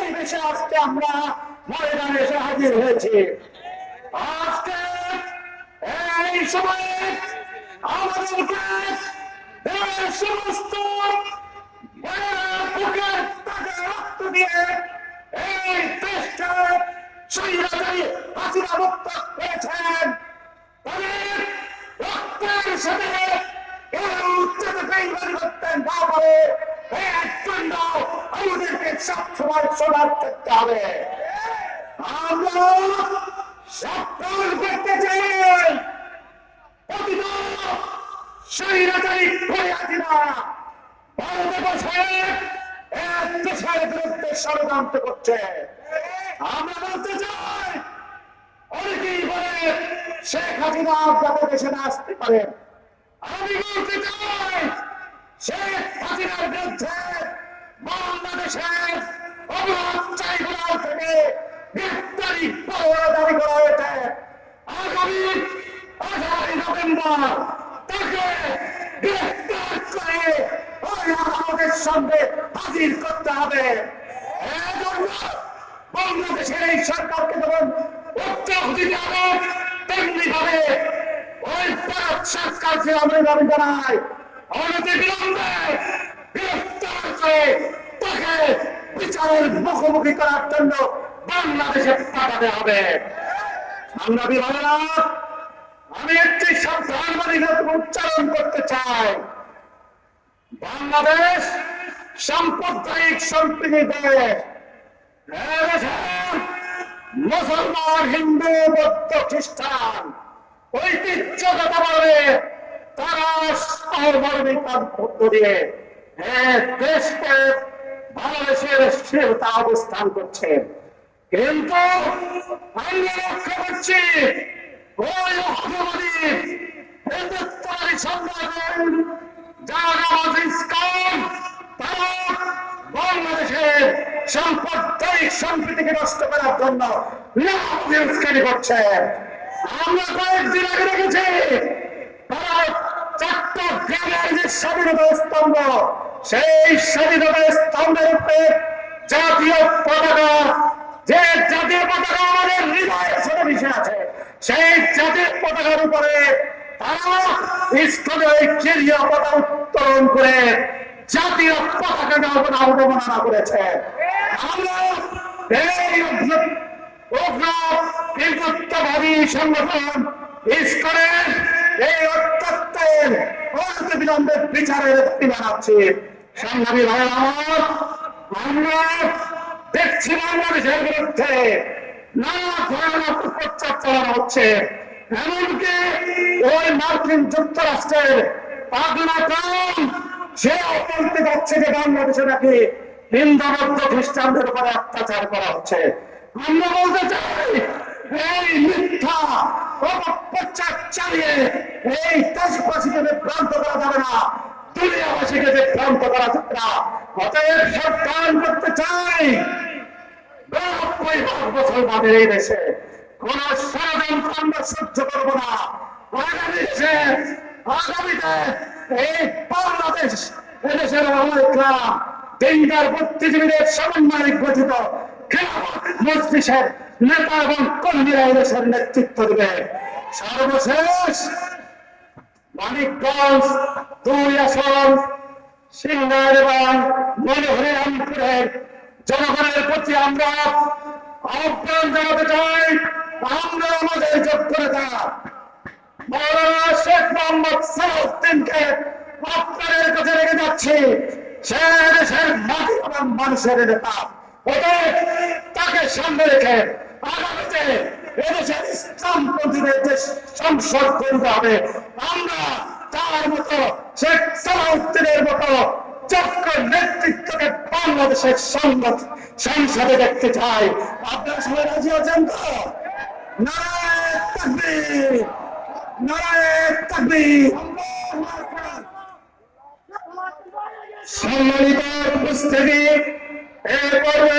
পরিবেশে আজকে আমরা ময়দানে এসে হাজির হয়েছি। আজকে এই সময়ে আমাদেরকে সমস্ত বুকের তাকে রক্ত দিয়ে এই দেশকে স্বৈরাচারী হাসিনা মুক্ত করেছেন। তাদের রক্তের সাথে পরিবর্তন না করে এর জন্য আমাদেরকে সবসময় সোনার করতে হবে। আমরা সফল করতে চাই প্রতিটা স্বৈরাচারী করে আছি না ভারতে বসে এক দেশের বিরুদ্ধে ষড়যন্ত্র করছে। আমরা বলতে চাই অনেকেই বলে শেখ হাসিনা যাতে দেশে না আসতে পারেন। আমি বলতে চাই শেখ হাসিনার বিরুদ্ধে বাংলাদেশের অপরাধ ট্রাইব্যুনাল থেকে গ্রেফতারি পরোয়ানা জারি করা হয়েছে। আগামী 18 নভেম্বর তাকে গ্রেফতার করে আমাদের সঙ্গে হাজির করতে হবে। বাংলাদেশের এই সরকারকে যখন উত্তর দিতে হবে তেমনি ভাবে ওই ভারত সরকারকে আমরা দাবি জানাই অনতি বিলম্বে গ্রেফতার করে তাকে বিচারের মুখোমুখি করার জন্য বাংলাদেশে পাঠাতে হবে। সংগ্রামী ভাইরা, আমি একটি সাবধানবাদী উচ্চারণ করতে চাই। বাংলাদেশ সাম্প্রদায়িক সম্প্রীতি দেশ। মুসলমান, হিন্দু, বৌদ্ধ, খ্রিস্টান ঐতিহ্যগত ভাবে তারা সহমর্মিতার মধ্য দিয়ে দেশকে বাংলাদেশের স্থিরতা অবস্থান করছে। কিন্তু আমরা লক্ষ্য করছি ওই অহংকারী হিন্দুত্ববাদী সম্রাট যারা ইসকন তারা বাংলাদেশের সাম্প্রদায়িক সম্প্রীতিকে নষ্ট করার জন্য উস্কানি করছে। আমরা কয়েকদিন আগে দেখেছি তারা চট্টগ্রামের যে স্বাধীনতা স্তম্ভ, সেই স্বাধীনতা স্তম্ভের উপরে জাতীয় পতাকা, যে জাতীয় পতাকা আমাদের হৃদয়ের সাথে মিশে আছে, সেই জাতীয় পতাকার উপরে তারা ইসকনের কেরিয়া পতাকা উত্তোলন করে জাতীয় পতাকা অবমাননা করেছে। আমরা এই হিন্দুত্ববাদী সংগঠন ইসকনের এই অত্যত্বের অনতি বিলম্বে বিচারের দাবি জানাচ্ছি। সংগ্রামী ভাইরা আমার, আমরা দেখছি বাংলাদেশের বিরুদ্ধে নানা ধরনের প্রচার চালানো হচ্ছে। এমনকি ওই মার্কিন যুক্তরাষ্ট্রের পাগলা ট্রাম্প সেও বলতে যাচ্ছে যে বাংলাদেশে নাকি হিন্দু, বৌদ্ধ, খ্রিস্টানদের উপরে অত্যাচার করা হচ্ছে। আমরা বলতে চাই এই মিথ্যা অপপ্রচার চালিয়ে এই দেশবাসীকে বিভ্রান্ত করা যাবে না, দুনিয়াবাসীকে বিভ্রান্ত করা যাবে না। অতএব সাবধান করতে চাই 90 বছর বাদে এই দেশে কোন ষড়যন্ত্র আমরা সহ্য করবো না। আগামীতে এই বাংলাদেশ এদেশের ডেঙ্গার বুদ্ধিজীবীদের সমন্বয়ে গঠিত মজলিসের নেতা এবং কর্মীরা এদেশের নেতৃত্ব দেবে। সর্বশেষ মানিকগঞ্জ 2 আসন, সিংহার এবং মনোহরিরামপুরের জনগণের প্রতি আমরা আহ্বান জানাতে চাই। আমরা আমাদের যোগ্য নেতা মৌলানা শেখ মোহাম্মদ সালাউদ্দিনকে আপনাদের কাছে রেখে যাচ্ছি। সে দেশের মাটি এবং মানুষের নেতা, অতএব তাকে সামনে রেখে আগামীতে এদেশের ইসলামপন্থীদের যে সংসদ গঠিত হবে, আমরা তার মতো শেখ সালাউদ্দিনের মতো যোগ্য নেতৃত্বকে বাংলাদেশের সংসদে দেখতে চাই। আপনারা সবাই রাজি আছেন তো? নারায়ে তাকবীর, নারায়ে তাকবীর। সম্মানিত উপস্থিতি, এ পর্বে